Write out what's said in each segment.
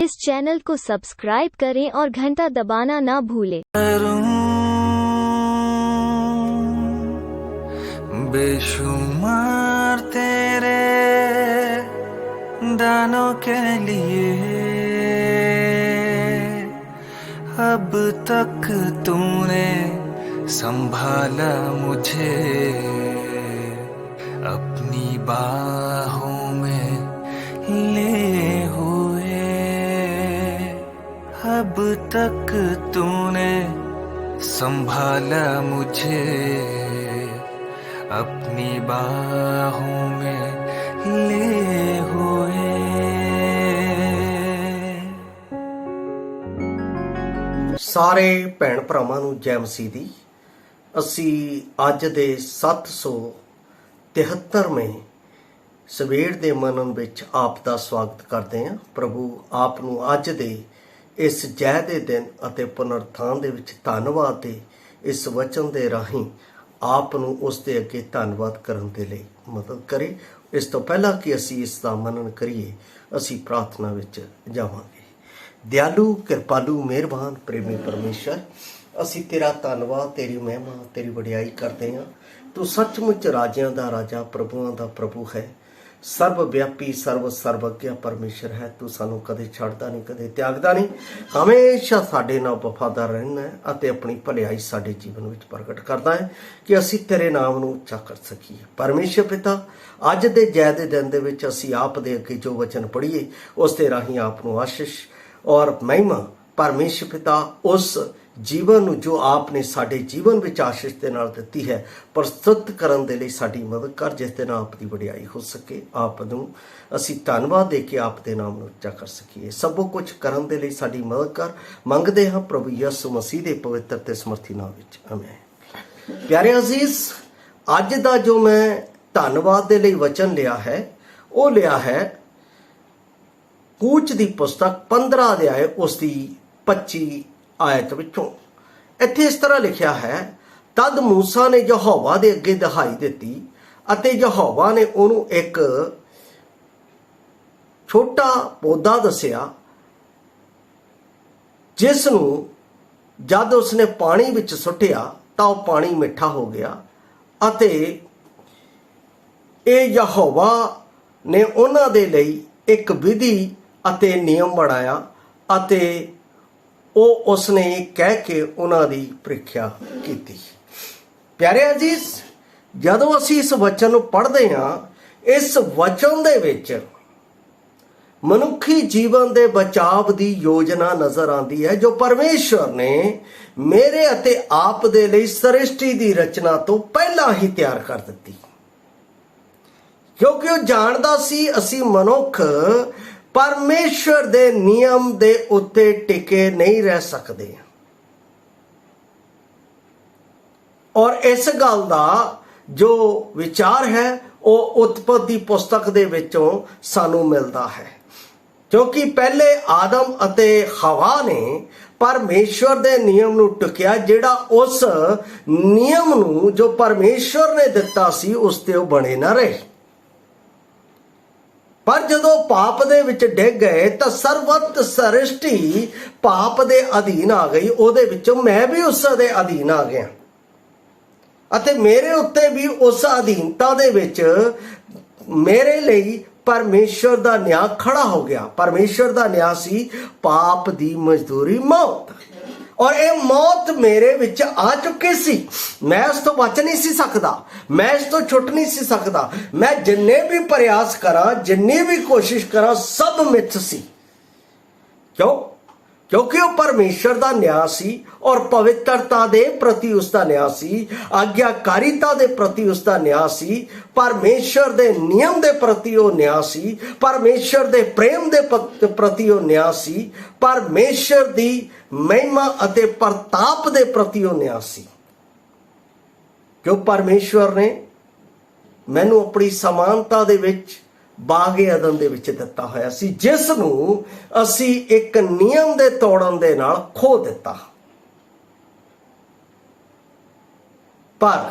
इस चैनल को सब्सक्राइब करें और घंटा दबाना ना भूलें। बेशुमार तेरे दानों के लिए अब तक तूने संभाला मुझे अपनी बाहों में लिए हुए। अब तक तूने संभाला मुझे अपनी बाहों में लिए हुए। ਸਾਰੇ ਭੈਣ ਭਰਾਵਾਂ ਨੂੰ ਜੈ ਮਸੀਹ ਦੀ। ਅਸੀਂ ਅੱਜ ਦੇ 773ਵੇਂ ਸਵੇਰ ਦੇ ਮਨਨ ਵਿੱਚ ਆਪ ਦਾ ਸਵਾਗਤ ਕਰਦੇ ਹਾਂ। ਪ੍ਰਭੂ ਆਪ ਨੂੰ ਅੱਜ ਦੇ ਇਸ ਜੈ ਦੇ ਦਿਨ ਅਤੇ ਪੁਨਰਥਾਨ ਦੇ ਵਿੱਚ ਧੰਨਵਾਦ ਦੇ ਇਸ ਵਚਨ ਦੇ ਰਾਹੀਂ ਆਪ ਨੂੰ ਉਸ ਦੇ ਅੱਗੇ ਧੰਨਵਾਦ ਕਰਨ ਦੇ ਲਈ ਮਦਦ ਕਰੇ। ਇਸ ਤੋਂ ਪਹਿਲਾਂ ਕਿ ਅਸੀਂ ਇਸ ਦਾ ਮਨਨ ਕਰੀਏ, ਅਸੀਂ ਪ੍ਰਾਰਥਨਾ ਵਿੱਚ ਜਾਵਾਂਗੇ। ਦਿਆਲੂ, ਕਿਰਪਾਲੂ, ਮਿਹਰਬਾਨ, ਪ੍ਰੇਮੀ ਪਰਮੇਸ਼ਰ, ਅਸੀਂ ਤੇਰਾ ਧੰਨਵਾਦ, ਤੇਰੀ ਮਹਿਮਾ, ਤੇਰੀ ਵਡਿਆਈ ਕਰਦੇ ਹਾਂ। ਤੂੰ ਸੱਚਮੁੱਚ ਰਾਜਿਆਂ ਦਾ ਰਾਜਾ, ਪ੍ਰਭੂਆਂ ਦਾ ਪ੍ਰਭੂ ਹੈ, ਸਰਬ ਵਿਆਪੀ, ਸਰਵਗਿਆ ਪਰਮੇਸ਼ਰ ਹੈ। ਤੂੰ ਸਾਨੂੰ ਕਦੇ ਛੱਡਦਾ ਨਹੀਂ, ਕਦੇ ਤਿਆਗਦਾ ਨਹੀਂ, ਹਮੇਸ਼ਾ ਸਾਡੇ ਨਾਲ ਵਫਾਦਾਰ ਰਹਿਣਾ ਹੈ ਅਤੇ ਆਪਣੀ ਭਲਾਈ ਸਾਡੇ ਜੀਵਨ ਵਿੱਚ ਪ੍ਰਗਟ ਕਰਦਾ ਹੈ ਕਿ ਅਸੀਂ ਤੇਰੇ ਨਾਮ ਨੂੰ ਉੱਚਾ ਕਰ ਸਕੀਏ। ਪਰਮੇਸ਼ਰ ਪਿਤਾ, ਅੱਜ ਦੇ ਜੈ ਦੇ ਦਿਨ ਦੇ ਵਿੱਚ ਅਸੀਂ ਆਪ ਦੇ ਅੱਗੇ ਜੋ ਵਚਨ ਪੜ੍ਹੀਏ ਉਸ ਦੇ ਰਾਹੀਂ ਆਪ ਨੂੰ ਆਸ਼ੀਸ਼ ਔਰ ਮਹਿਮਾ, ਪਰਮੇਸ਼ਰ ਪਿਤਾ, ਉਸ ਜੀਵਨ ਨੂੰ ਜੋ ਆਪ ਨੇ ਸਾਡੇ ਜੀਵਨ ਵਿੱਚ ਆਸ਼ੀਸ਼ ਦੇ ਨਾਲ ਦਿੱਤੀ ਹੈ ਪ੍ਰਸਤੁਤ ਕਰਨ ਦੇ ਲਈ ਸਾਡੀ ਮਦਦ ਕਰ, ਜਿਸ ਦੇ ਨਾਲ ਆਪ ਦੀ ਵਡਿਆਈ ਹੋ ਸਕੇ। ਆਪ ਨੂੰ ਅਸੀਂ ਧੰਨਵਾਦ ਦੇ ਕੇ ਆਪ ਦੇ ਨਾਮ ਨੂੰ ਉੱਚਾ ਕਰ ਸਕੀਏ। ਸਭ ਕੁਝ ਕਰਨ ਦੇ ਲਈ ਸਾਡੀ ਮਦਦ ਕਰ, ਮੰਗਦੇ ਹਾਂ ਪ੍ਰਭੂ ਯਿਸੂ ਮਸੀਹ ਦੇ ਪਵਿੱਤਰ ਤੇ ਸਮਰਥੀ ਨਾਮ ਵਿੱਚ, ਆਮੀਨ। ਪਿਆਰੇ ਅਜ਼ੀਜ਼, ਅੱਜ ਦਾ ਜੋ ਮੈਂ ਧੰਨਵਾਦ ਦੇ ਲਈ ਵਚਨ ਲਿਆ ਹੈ ਉਹ ਲਿਆ ਹੈ ਕੂਚ ਦੀ ਪੁਸਤਕ 15 ਅਧਿਆਇ ਉਸ ਦੀ 25 ਆਇਤ ਵਿੱਚੋਂ। ਇੱਥੇ ਇਸ ਤਰ੍ਹਾਂ ਲਿਖਿਆ ਹੈ, ਤਦ ਮੂਸਾ ਨੇ ਯਹੋਵਾ ਦੇ ਅੱਗੇ ਦਿਹਾਈ ਦਿੱਤੀ ਅਤੇ ਯਹੋਵਾ ਨੇ ਉਹਨੂੰ ਇੱਕ ਛੋਟਾ ਪੌਦਾ ਦੱਸਿਆ ਜਿਸ ਨੂੰ ਜਦ ਉਸਨੇ ਪਾਣੀ ਵਿੱਚ ਸੁੱਟਿਆ ਤਾਂ ਉਹ ਪਾਣੀ ਮਿੱਠਾ ਹੋ ਗਿਆ। ਅਤੇ ਇਹ ਯਹੋਵਾ ਨੇ ਉਹਨਾਂ ਦੇ ਲਈ ਇੱਕ ਵਿਧੀ ਅਤੇ ਨਿਯਮ ਬਣਾਇਆ ਅਤੇ ਉਹ ਉਸਨੇ ਕਹਿ ਕੇ ਉਹਨਾਂ ਦੀ ਪ੍ਰੀਖਿਆ ਕੀਤੀ। ਪਿਆਰੇ ਅਜ਼ੀਜ਼, ਜਦੋਂ ਅਸੀਂ ਇਸ ਵਚਨ ਨੂੰ ਪੜ੍ਹਦੇ ਹਾਂ, ਇਸ ਵਚਨ ਦੇ ਵਿੱਚ ਮਨੁੱਖੀ ਜੀਵਨ ਦੇ ਬਚਾਵ ਦੀ ਯੋਜਨਾ ਨਜ਼ਰ ਆਉਂਦੀ ਹੈ ਜੋ ਪਰਮੇਸ਼ਵਰ ਨੇ ਮੇਰੇ ਅਤੇ ਆਪ ਦੇ ਲਈ ਸ੍ਰਿਸ਼ਟੀ ਦੀ ਰਚਨਾ ਤੋਂ ਪਹਿਲਾਂ ਹੀ ਤਿਆਰ ਕਰ ਦਿੱਤੀ, ਕਿਉਂਕਿ ਉਹ ਜਾਣਦਾ ਸੀ ਅਸੀਂ ਮਨੁੱਖ ਪਰਮੇਸ਼ਵਰ ਦੇ ਨਿਯਮ ਦੇ ਉੱਤੇ ਟਿਕੇ ਨਹੀਂ ਰਹਿ ਸਕਦੇ। ਔਰ ਇਸ ਗੱਲ ਦਾ ਜੋ ਵਿਚਾਰ ਹੈ ਉਹ ਉਤਪਤੀ ਪੁਸਤਕ ਦੇ ਵਿੱਚੋਂ ਸਾਨੂੰ ਮਿਲਦਾ ਹੈ, ਕਿਉਂਕਿ ਪਹਿਲੇ ਆਦਮ ਅਤੇ ਹਵਾ ਨੇ ਪਰਮੇਸ਼ਵਰ ਦੇ ਨਿਯਮ ਨੂੰ ਟੁਕਿਆ, ਜਿਹੜਾ ਉਸ ਨਿਯਮ ਨੂੰ ਜੋ ਪਰਮੇਸ਼ਵਰ ਨੇ ਦਿੱਤਾ ਸੀ ਉਸ ਤੇ ਉਹ ਬਣੇ ਨਾ ਰਹੇ। ਪਰ ਜਦੋਂ ਪਾਪ ਦੇ ਵਿੱਚ ਡਿੱਗ ਗਏ ਤਾਂ ਸਰਬੱਤ ਸ੍ਰਿਸ਼ਟੀ ਪਾਪ ਦੇ ਅਧੀਨ ਆ ਗਈ। ਉਹਦੇ ਵਿੱਚੋਂ ਮੈਂ ਵੀ ਉਸ ਦੇ ਅਧੀਨ ਆ ਗਿਆ ਅਤੇ ਮੇਰੇ ਉੱਤੇ ਵੀ ਉਸ ਅਧੀਨਤਾ ਦੇ ਵਿੱਚ ਮੇਰੇ ਲਈ ਪਰਮੇਸ਼ਵਰ ਦਾ ਨਿਆਂ ਖੜਾ ਹੋ ਗਿਆ। ਪਰਮੇਸ਼ਵਰ ਦਾ ਨਿਆਂ ਸੀ ਪਾਪ ਦੀ ਮਜ਼ਦੂਰੀ ਮੌਤ, ਔਰ ਇਹ ਮੌਤ ਮੇਰੇ ਵਿੱਚ ਆ ਚੁੱਕੀ ਸੀ। ਮੈਂ ਇਸ ਤੋਂ ਬਚ ਨਹੀਂ ਸੀ ਸਕਦਾ, ਮੈਂ ਇਸ ਤੋਂ ਛੁੱਟ ਨਹੀਂ ਸੀ ਸਕਦਾ। ਮੈਂ ਜਿੰਨੇ ਵੀ ਪ੍ਰਯਾਸ ਕਰਾਂ, ਜਿੰਨੀ ਵੀ ਕੋਸ਼ਿਸ਼ ਕਰਾਂ, ਸਭ ਮਿੱਥ ਸੀ। ਕਿਉਂਕਿ ਉਹ ਪਰਮੇਸ਼ਰ ਦਾ ਨਿਆਂ ਸੀ ਔਰ ਪਵਿੱਤਰਤਾ ਦੇ ਪ੍ਰਤੀ ਉਸ ਦਾ ਨਿਆਂ ਸੀ, ਆਗਿਆਕਾਰੀਤਾ ਦੇ ਪ੍ਰਤੀ ਉਸ ਦਾ ਨਿਆਂ ਸੀ, ਪਰਮੇਸ਼ਰ ਦੇ ਨਿਯਮ ਦੇ ਪ੍ਰਤੀ ਉਹ ਨਿਆਂ ਸੀ, ਪਰਮੇਸ਼ਰ ਦੇ ਪ੍ਰੇਮ ਦੇ ਪ੍ਰਤੀ ਉਹ ਨਿਆਂ ਸੀ, ਪਰਮੇਸ਼ਰ ਦੀ ਮਹਿਮਾ ਅਤੇ ਪ੍ਰਤਾਪ ਦੇ ਪ੍ਰਤੀ ਉਹ ਨਿਆਂ ਸੀ। ਕਿਉਂ ਪਰਮੇਸ਼ਵਰ ਨੇ ਮੈਨੂੰ ਆਪਣੀ ਸਮਾਨਤਾ ਦੇ ਵਿੱਚ ਬਾਗ ਅਦਨ ਦੇ ਵਿੱਚ ਦਿੱਤਾ ਹੋਇਆ ਸੀ, ਜਿਸ ਨੂੰ ਅਸੀਂ ਇੱਕ ਨਿਯਮ ਦੇ ਤੋੜਨ ਦੇ ਨਾਲ ਖੋ ਦਿੱਤਾ। ਪਰ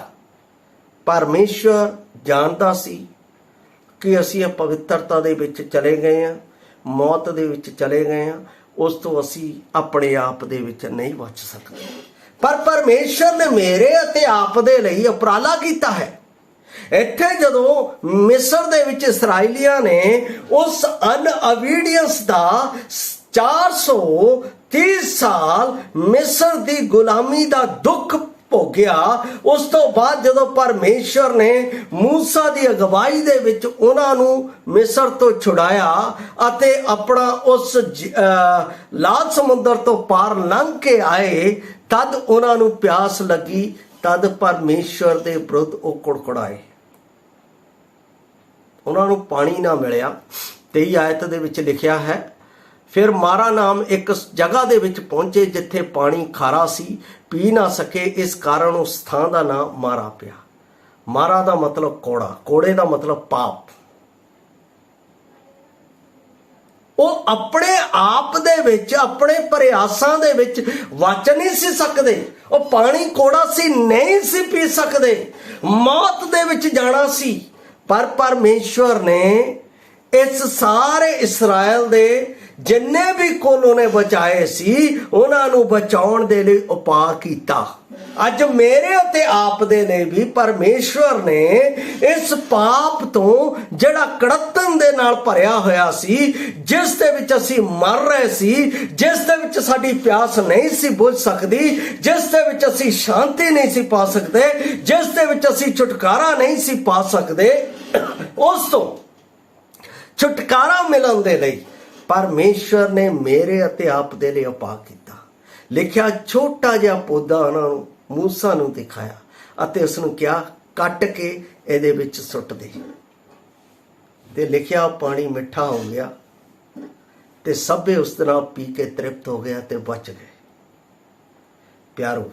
ਪਰਮੇਸ਼ਵਰ ਜਾਣਦਾ ਸੀ ਕਿ ਅਸੀਂ ਇਹ ਪਵਿੱਤਰਤਾ ਦੇ ਵਿੱਚ ਚਲੇ ਗਏ ਹਾਂ, मौत दे विच चले गए हैं, उस तो असी अपने आप दे विच नहीं बच सकते। पर परमेश्वर ने मेरे अते आप दे लई उपराला कीता है। ਇੱਥੇ ਜਦੋਂ ਮਿਸਰ ਦੇ ਵਿੱਚ ਇਸਰਾਈਲੀਆਂ ਨੇ ਉਸ ਅਨਓਬੀਡੀਐਂਸ ਦਾ 430 ਸਾਲ ਮਿਸਰ ਦੀ ਗੁਲਾਮੀ ਦਾ ਦੁੱਖ ਭੋਗਿਆ, ਉਸ ਤੋਂ ਬਾਅਦ ਜਦੋਂ ਪਰਮੇਸ਼ਵਰ ਨੇ ਮੂਸਾ ਦੀ ਅਗਵਾਈ ਦੇ ਵਿੱਚ ਉਹਨਾਂ ਨੂੰ ਮਿਸਰ ਤੋਂ ਛੁਡਾਇਆ ਅਤੇ ਆਪਣਾ ਉਸ ਲਾਲ ਸਮੁੰਦਰ ਤੋਂ ਪਾਰ ਲੰਘ ਕੇ ਆਏ, ਤਦ ਉਹਨਾਂ ਨੂੰ ਪਿਆਸ ਲੱਗੀ, ਤਦ ਪਰਮੇਸ਼ਵਰ ਦੇ ਵਿਰੁੱਧ ਉਹ ਕੁੜਕੁੜਾਏ, ਉਹਨਾਂ ਨੂੰ ਪਾਣੀ ਨਾ ਮਿਲਿਆ। 23 ਆਇਤ ਦੇ ਵਿੱਚ ਲਿਖਿਆ ਹੈ, ਫਿਰ ਮਾਰਾ ਨਾਮ ਇੱਕ ਜਗ੍ਹਾ ਦੇ ਵਿੱਚ ਪਹੁੰਚੇ ਜਿੱਥੇ ਪਾਣੀ ਖਾਰਾ ਸੀ, ਪੀ ਨਾ ਸਕੇ, ਇਸ ਕਾਰਨ ਉਸ ਥਾਂ ਦਾ ਨਾਮ ਮਾਰਾ ਪਿਆ। ਮਾਰਾ ਦਾ ਮਤਲਬ ਕੋੜਾ, ਕੋੜੇ ਦਾ ਮਤਲਬ ਪਾਪ। ਉਹ ਆਪਣੇ ਆਪ ਦੇ ਵਿੱਚ ਆਪਣੇ ਪ੍ਰਯਾਸਾਂ ਦੇ ਵਿੱਚ ਬਚ ਨਹੀਂ ਸੀ ਸਕਦੇ, ਉਹ ਪਾਣੀ ਕੋੜਾ ਸੀ, ਨਹੀਂ ਸੀ ਪੀ ਸਕਦੇ, ਮੌਤ ਦੇ ਵਿੱਚ ਜਾਣਾ ਸੀ। ਪਰ ਪਰਮੇਸ਼ਵਰ ਨੇ ਇਸ ਸਾਰੇ ਇਸਰਾਇਲ ਦੇ ਜਿੰਨੇ ਵੀ ਕੁੱਲ ਉਹਨੇ ਬਚਾਏ ਸੀ, ਉਹਨਾਂ ਨੂੰ ਬਚਾਉਣ ਦੇ ਲਈ ਉਪਾਅ ਕੀਤਾ। ਅੱਜ ਮੇਰੇ ਅਤੇ ਆਪ ਦੇ ਲਈ ਵੀ ਪਰਮੇਸ਼ਵਰ ਨੇ ਇਸ ਪਾਪ ਤੋਂ ਜਿਹੜਾ ਕੜਤਨ ਦੇ ਨਾਲ ਭਰਿਆ ਹੋਇਆ ਸੀ, ਜਿਸ ਦੇ ਵਿੱਚ ਅਸੀਂ ਮਰ ਰਹੇ ਸੀ, ਜਿਸ ਦੇ ਵਿੱਚ ਸਾਡੀ ਪਿਆਸ ਨਹੀਂ ਸੀ ਬੁਝ ਸਕਦੀ, ਜਿਸ ਦੇ ਵਿੱਚ ਅਸੀਂ ਸ਼ਾਂਤੀ ਨਹੀਂ ਸੀ ਪਾ ਸਕਦੇ, ਜਿਸ ਦੇ ਵਿੱਚ ਅਸੀਂ ਛੁਟਕਾਰਾ ਨਹੀਂ ਸੀ ਪਾ ਸਕਦੇ, ਉਸ ਤੋਂ ਛੁਟਕਾਰਾ ਮਿਲਣ ਦੇ ਲਈ ਪਰਮੇਸ਼ਵਰ ਨੇ ਮੇਰੇ ਅਤੇ ਆਪ ਦੇ ਲਈ ਉਪਾਅ ਕੀਤਾ। ਲਿਖਿਆ ਛੋਟਾ ਜਿਹਾ ਪੌਦਾ ਉਹਨਾਂ ਨੂੰ ਮੂਸਾ ਨੂੰ ਦਿਖਾਇਆ ਅਤੇ ਉਸ ਨੂੰ ਕਿਹਾ ਕੱਟ ਕੇ ਇਹਦੇ ਵਿੱਚ ਸੁੱਟ ਦੇ, ਤੇ ਲਿਖਿਆ ਪਾਣੀ ਮਿੱਠਾ ਹੋ ਗਿਆ ਤੇ ਸਭੇ ਉਸ ਦੇ ਨਾਲ ਪੀ ਕੇ ਤ੍ਰਿਪਤ ਹੋ ਗਿਆ ਤੇ ਬਚ ਗਏ। ਪਿਆਰੋ,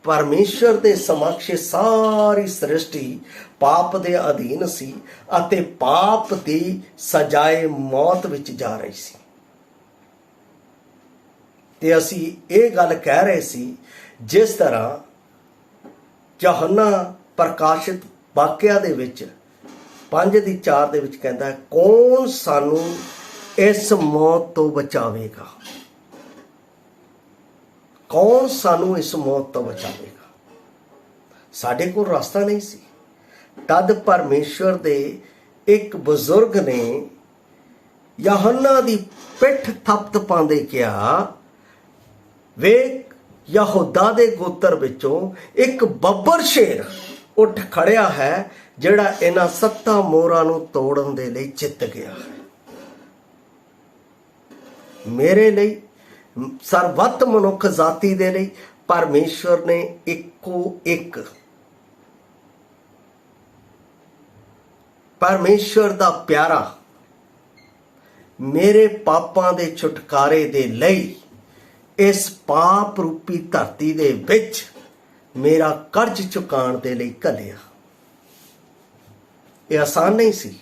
ਪਰਮੇਸ਼ਵਰ ਦੇ ਸਮਕਸ਼ ਸਾਰੀ ਸ੍ਰਿਸ਼ਟੀ ਪਾਪ ਦੇ ਅਧੀਨ ਸੀ ਅਤੇ ਪਾਪ ਦੀ ਸਜ਼ਾਏ ਮੌਤ ਵਿੱਚ ਜਾ ਰਹੀ ਸੀ। ਤੇ ਅਸੀਂ ਇਹ ਗੱਲ ਕਹਿ ਰਹੇ ਸੀ, ਜਿਸ ਤਰ੍ਹਾਂ ਯਹੋਨਾ ਪ੍ਰਕਾਸ਼ਿਤ ਵਾਕਿਆ ਦੇ ਵਿੱਚ 5:4 ਦੇ ਵਿੱਚ ਕਹਿੰਦਾ ਹੈ, ਕੌਣ ਸਾਨੂੰ ਇਸ ਮੌਤ ਤੋਂ ਬਚਾਵੇਗਾ? ਕੌਣ ਸਾਨੂੰ ਇਸ ਮੌਤ ਤੋਂ ਬਚਾਵੇਗਾ? ਸਾਡੇ ਕੋਲ ਰਸਤਾ ਨਹੀਂ ਸੀ। ਤਦ ਪਰਮੇਸ਼ਵਰ ਦੇ ਇੱਕ ਬਜ਼ੁਰਗ ਨੇ ਯਹੋਨਾ ਦੀ ਪਿੱਠ ਥਪਥਪਾਉਂਦੇ ਕਿਹਾ, ਵੇਖ ਯਹੂਦਾ ਦੇ ਗੋਤਰ ਵਿੱਚੋਂ ਇੱਕ ਬੱਬਰ ਸ਼ੇਰ ਉੱਠ ਖੜਿਆ ਹੈ, ਜਿਹੜਾ ਇਹਨਾਂ 7 ਮੋਹਰਾਂ ਨੂੰ ਤੋੜਨ ਦੇ ਲਈ ਜਿੱਤ ਗਿਆ ਹੈ। ਮੇਰੇ ਲਈ, ਸਰਬੱਤ ਮਨੁੱਖ ਜਾਤੀ ਦੇ ਲਈ ਪਰਮੇਸ਼ਵਰ ਨੇ ਇੱਕੋ ਇੱਕ ਪਰਮੇਸ਼ਵਰ ਦਾ ਪਿਆਰਾ ਮੇਰੇ ਪਾਪਾਂ ਦੇ ਛੁਟਕਾਰੇ ਦੇ ਲਈ ਇਸ ਪਾਪ ਰੂਪੀ ਧਰਤੀ ਦੇ ਵਿੱਚ ਮੇਰਾ ਕਰਜ਼ ਚੁਕਾਉਣ ਦੇ ਲਈ ਘੱਲਿਆ। ਇਹ ਆਸਾਨ ਨਹੀਂ ਸੀ,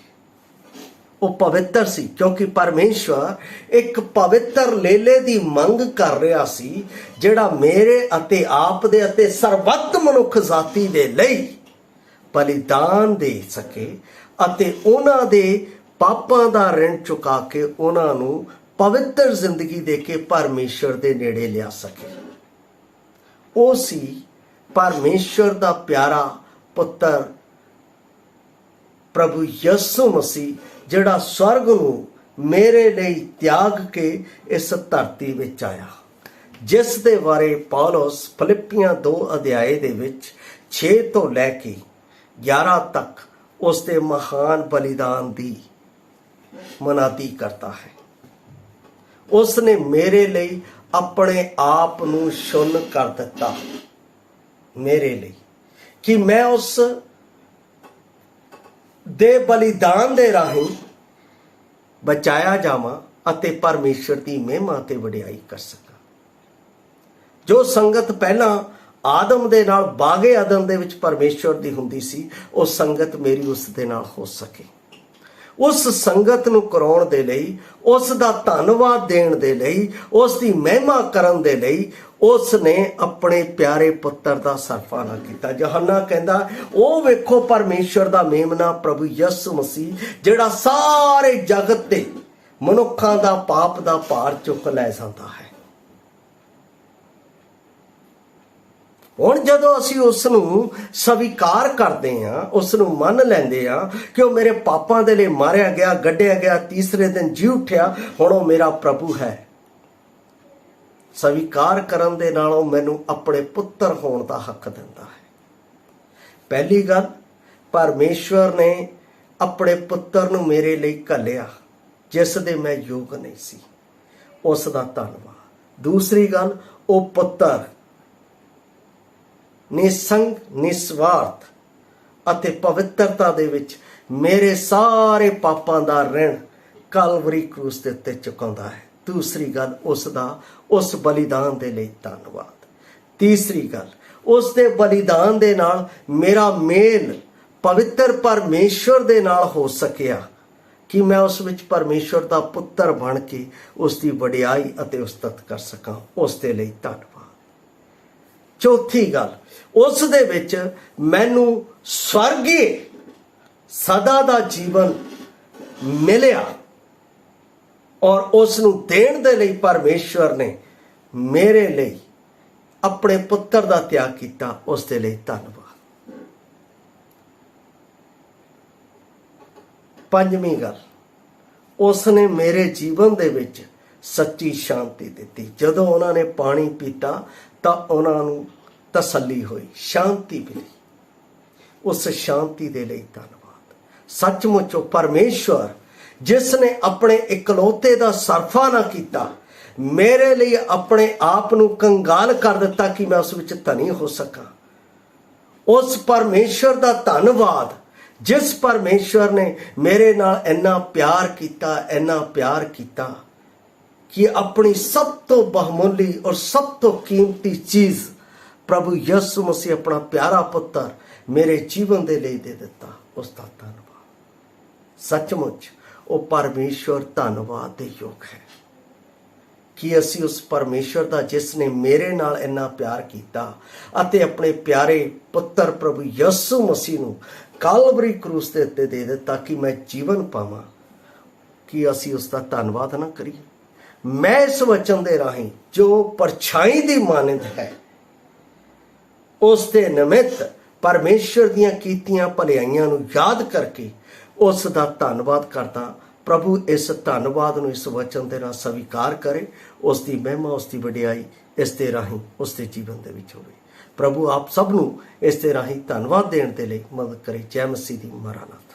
ਉਹ ਪਵਿੱਤਰ ਸੀ, ਕਿਉਂਕਿ ਪਰਮੇਸ਼ਵਰ ਇੱਕ ਪਵਿੱਤਰ ਲੇਲੇ ਦੀ ਮੰਗ ਕਰ ਰਿਹਾ ਸੀ, ਜਿਹੜਾ ਮੇਰੇ ਅਤੇ ਆਪ ਦੇ ਅਤੇ ਸਰਬੱਤ ਮਨੁੱਖ ਜਾਤੀ ਦੇ ਲਈ ਬਲੀਦਾਨ ਦੇ ਸਕੇ ਅਤੇ ਉਹਨਾਂ ਦੇ ਪਾਪਾਂ ਦਾ ਰਿਣ ਚੁਕਾ ਕੇ ਉਹਨਾਂ ਨੂੰ ਪਵਿੱਤਰ ਜ਼ਿੰਦਗੀ ਦੇ ਕੇ ਪਰਮੇਸ਼ਵਰ ਦੇ ਨੇੜੇ ਲਿਆ ਸਕੇ। ਉਹ ਸੀ ਪਰਮੇਸ਼ਵਰ ਦਾ ਪਿਆਰਾ ਪੁੱਤਰ ਪ੍ਰਭੂ ਯਿਸੂ ਮਸੀਹ, ਜਿਹੜਾ ਸਵਰਗ ਨੂੰ ਮੇਰੇ ਲਈ ਤਿਆਗ ਕੇ ਇਸ ਧਰਤੀ ਵਿੱਚ ਆਇਆ, ਜਿਸ ਦੇ ਬਾਰੇ ਪੌਲਸ ਫਿਲਿੱਪੀਆਂ 2 ਅਧਿਆਏ ਦੇ ਵਿੱਚ 6 ਤੋਂ ਲੈ ਕੇ 11 ਤੱਕ ਉਸ ਦੇ ਮਹਾਨ ਬਲੀਦਾਨ ਦੀ ਮਨਾਦੀ ਕਰਦਾ ਹੈ। ਉਸ ਨੇ ਮੇਰੇ ਲਈ ਆਪਣੇ ਆਪ ਨੂੰ ਸ਼ੁੰਨ ਕਰ ਦਿੱਤਾ, ਮੇਰੇ ਲਈ, ਕਿ ਮੈਂ ਉਸ ਦੇ ਬਲੀਦਾਨ ਦੇ ਰਾਹੀਂ ਬਚਾਇਆ ਜਾਵਾਂ ਅਤੇ ਪਰਮੇਸ਼ਵਰ ਦੀ ਮਹਿਮਾ ਤੇ ਵਡਿਆਈ ਕਰ ਸਕਾਂ। ਜੋ ਸੰਗਤ ਪਹਿਲਾਂ ਆਦਮ ਦੇ ਨਾਲ ਬਾਗੇ ਆਦਮ ਦੇ ਵਿੱਚ ਪਰਮੇਸ਼ਵਰ ਦੀ ਹੁੰਦੀ ਸੀ, ਉਹ ਸੰਗਤ ਮੇਰੀ ਉਸ ਦੇ ਨਾਲ ਹੋ ਸਕੇ। ਉਸ ਸੰਗਤ ਨੂੰ ਕਰਾਉਣ ਦੇ ਲਈ, ਉਸ ਦਾ ਧੰਨਵਾਦ ਦੇਣ ਦੇ ਲਈ, ਉਸ ਦੀ ਮਹਿਮਾ ਕਰਨ ਦੇ ਲਈ ਉਸ ਨੇ ਆਪਣੇ ਪਿਆਰੇ ਪੁੱਤਰ ਦਾ ਸਰਫਾਨਾ ਕੀਤਾ। ਯਹੋਨਾ ਕਹਿੰਦਾ, ਉਹ ਵੇਖੋ ਪਰਮੇਸ਼ਵਰ ਦਾ ਮੇਮਨਾ ਪ੍ਰਭੂ ਯਿਸੂ ਮਸੀਹ, ਜਿਹੜਾ ਸਾਰੇ ਜਗਤ ਤੇ ਮਨੁੱਖਾਂ ਦਾ ਪਾਪ ਦਾ ਭਾਰ ਚੁੱਕ ਲੈ ਜਾਂਦਾ ਹੈ। ਹੁਣ ਜਦੋਂ ਅਸੀਂ ਉਸ ਨੂੰ ਸਵੀਕਾਰ ਕਰਦੇ ਹਾਂ, ਉਸ ਨੂੰ ਮੰਨ ਲੈਂਦੇ ਹਾਂ ਕਿ ਉਹ ਮੇਰੇ ਪਾਪਾਂ ਦੇ ਲਈ ਮਾਰਿਆ ਗਿਆ, ਗੱਡਿਆ ਗਿਆ, ਤੀਸਰੇ ਦਿਨ ਜੀ ਉੱਠਿਆ, ਹੁਣ ਉਹ ਮੇਰਾ ਪ੍ਰਭੂ ਹੈ। ਸਵੀਕਾਰ ਕਰਨ ਦੇ ਨਾਲ ਉਹ ਮੈਨੂੰ ਆਪਣੇ ਪੁੱਤਰ ਹੋਣ ਦਾ ਹੱਕ ਦਿੰਦਾ ਹੈ। ਪਹਿਲੀ ਗੱਲ, ਪਰਮੇਸ਼ਵਰ ਨੇ ਆਪਣੇ ਪੁੱਤਰ ਨੂੰ ਮੇਰੇ ਲਈ ਘੱਲਿਆ ਜਿਸ ਦੇ ਮੈਂ ਯੋਗ ਨਹੀਂ ਸੀ, ਉਸ ਦਾ ਧੰਨਵਾਦ। ਦੂਸਰੀ ਗੱਲ, ਉਹ ਪੁੱਤਰ ਨਿਸੰਗ, ਨਿਸਵਾਰਥ ਅਤੇ ਪਵਿੱਤਰਤਾ ਦੇ ਵਿੱਚ ਮੇਰੇ ਸਾਰੇ ਪਾਪਾਂ ਦਾ ਰਿਣ ਕਲਵਰੀ ਕਰੂਸ ਦੇ ਉੱਤੇ ਚੁਕਾਉਂਦਾ ਹੈ। ਦੂਸਰੀ ਗੱਲ, ਉਸ ਦਾ ਉਸ ਬਲੀਦਾਨ ਦੇ ਲਈ ਧੰਨਵਾਦ। ਤੀਸਰੀ ਗੱਲ, ਉਸ ਦੇ ਬਲੀਦਾਨ ਦੇ ਨਾਲ ਮੇਰਾ ਮੇਲ ਪਵਿੱਤਰ ਪਰਮੇਸ਼ਵਰ ਦੇ ਨਾਲ ਹੋ ਸਕਿਆ ਕਿ ਮੈਂ ਉਸ ਵਿੱਚ ਪਰਮੇਸ਼ਵਰ ਦਾ ਪੁੱਤਰ ਬਣ ਕੇ ਉਸ ਦੀ ਵਡਿਆਈ ਅਤੇ ਉਸਤਤ ਕਰ ਸਕਾਂ, ਉਸ ਦੇ ਲਈ ਧੰਨਵਾਦ। ਚੌਥੀ ਗੱਲ, ਉਸ ਦੇ ਵਿੱਚ ਮੈਨੂੰ ਸਵਰਗੀ ਸਦਾ ਦਾ ਜੀਵਨ ਮਿਲਿਆ ਔਰ ਉਸ ਨੂੰ ਦੇਣ ਦੇ ਲਈ ਪਰਮੇਸ਼ਵਰ ਨੇ ਮੇਰੇ ਲਈ ਆਪਣੇ ਪੁੱਤਰ ਦਾ ਤਿਆਗ ਕੀਤਾ, ਉਸ ਦੇ ਲਈ ਧੰਨਵਾਦ। ਪੰਜਵੀਂ ਗੱਲ, ਉਸ ਨੇ ਮੇਰੇ ਜੀਵਨ ਦੇ ਵਿੱਚ ਸੱਚੀ ਸ਼ਾਂਤੀ ਦਿੱਤੀ। ਜਦੋਂ ਉਹਨਾਂ ਨੇ ਪਾਣੀ ਪੀਤਾ ਤਾਂ ਉਹਨਾਂ ਨੂੰ ਤਸੱਲੀ ਹੋਈ, ਸ਼ਾਂਤੀ ਮਿਲੀ। ਉਸ ਸ਼ਾਂਤੀ ਦੇ ਲਈ ਧੰਨਵਾਦ। ਸੱਚਮੁੱਚ ਉਹ ਪਰਮੇਸ਼ਵਰ ਜਿਸ ਨੇ ਆਪਣੇ ਇਕਲੌਤੇ ਦਾ ਸਰਫਾ ਨਾ ਕੀਤਾ, ਮੇਰੇ ਲਈ ਆਪਣੇ ਆਪ ਨੂੰ ਕੰਗਾਲ ਕਰ ਦਿੱਤਾ ਕਿ ਮੈਂ ਉਸ ਵਿੱਚ ਧਨੀ ਹੋ ਸਕਾਂ, ਉਸ ਪਰਮੇਸ਼ਵਰ ਦਾ ਧੰਨਵਾਦ ਜਿਸ ਪਰਮੇਸ਼ਵਰ ਨੇ ਮੇਰੇ ਨਾਲ ਇੰਨਾ ਪਿਆਰ ਕੀਤਾ, ਇੰਨਾ ਪਿਆਰ ਕੀਤਾ ਕਿ ਆਪਣੀ ਸਭ ਤੋਂ ਬਹੁਮੁੱਲੀ ਔਰ ਸਭ ਤੋਂ ਕੀਮਤੀ ਚੀਜ਼ ਪ੍ਰਭੂ ਯਿਸੂ ਮਸੀਹ ਆਪਣਾ ਪਿਆਰਾ ਪੁੱਤਰ ਮੇਰੇ ਜੀਵਨ ਦੇ ਲਈ ਦੇ ਦਿੱਤਾ, ਉਸ ਦਾ ਧੰਨਵਾਦ। ਸੱਚਮੁੱਚ ਉਹ ਪਰਮੇਸ਼ਵਰ ਧੰਨਵਾਦ ਦੇ ਯੋਗ ਹੈ ਕਿ ਅਸੀਂ ਉਸ ਪਰਮੇਸ਼ਵਰ ਦਾ ਜਿਸ ਨੇ ਮੇਰੇ ਨਾਲ ਇੰਨਾ ਪਿਆਰ ਕੀਤਾ ਅਤੇ ਆਪਣੇ ਪਿਆਰੇ ਪੁੱਤਰ ਪ੍ਰਭੂ ਯਿਸੂ ਮਸੀਹ ਨੂੰ ਕਾਲਵਰੀ ਕਰੂਸ ਦੇ ਉੱਤੇ ਦੇ ਦਿੱਤਾ ਕਿ ਮੈਂ ਜੀਵਨ ਪਾਵਾਂ, ਕਿ ਅਸੀਂ ਉਸ ਦਾ ਧੰਨਵਾਦ ਨਾ ਕਰੀਏ। ਮੈਂ ਇਸ ਵਚਨ ਦੇ ਰਾਹੀਂ ਜੋ ਪਰਛਾਈ ਦੀ ਮਾਨੰਦ ਹੈ ਉਸ ਦੇ ਨਿਮਿਤ ਪਰਮੇਸ਼ਵਰ ਦੀਆਂ ਕੀਤੀਆਂ ਭਲਾਈਆਂ ਨੂੰ ਯਾਦ ਕਰਕੇ ਉਸ ਦਾ ਧੰਨਵਾਦ ਕਰਦਾ। ਪ੍ਰਭੂ ਇਸ ਧੰਨਵਾਦ ਨੂੰ ਇਸ ਵਚਨ ਦੇ ਨਾਲ ਸਵੀਕਾਰ ਕਰੇ, ਉਸ ਦੀ ਮਹਿਮਾ, ਉਸ ਦੀ ਵਡਿਆਈ ਇਸ ਦੇ ਰਾਹੀਂ ਉਸ ਦੇ ਜੀਵਨ ਦੇ ਵਿੱਚ ਹੋਵੇ। ਪ੍ਰਭੂ ਆਪ ਸਭ ਨੂੰ ਇਸ ਦੇ ਰਾਹੀਂ ਧੰਨਵਾਦ ਦੇਣ ਦੇ ਲਈ ਮਦਦ ਕਰੇ। ਜੈ ਮਸੀਹ ਦੀ ਮਹਾਰਾਜ।